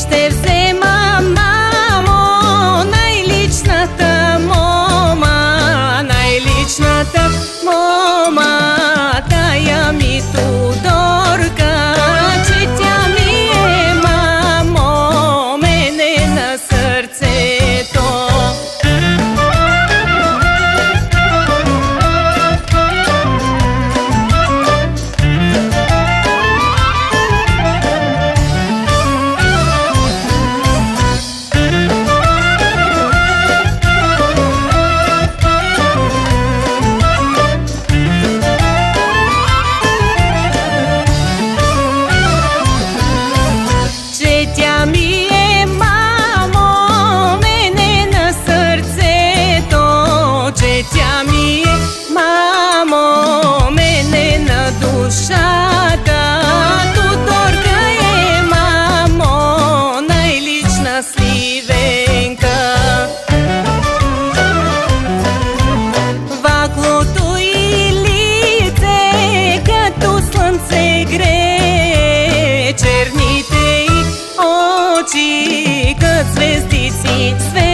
ще взема, мамо, най-личната мома, най-личната мома, тая ми Тодорка, че тя ми е, мамо, мене на сърцето. Тя ми е, мамо, мене на сърцето, че тя ми е, мамо, мене на душата. Тодорка е, мамо, най-лична сливенка. Ваклото и лице като слънце грее, черните очи кът звездици свет.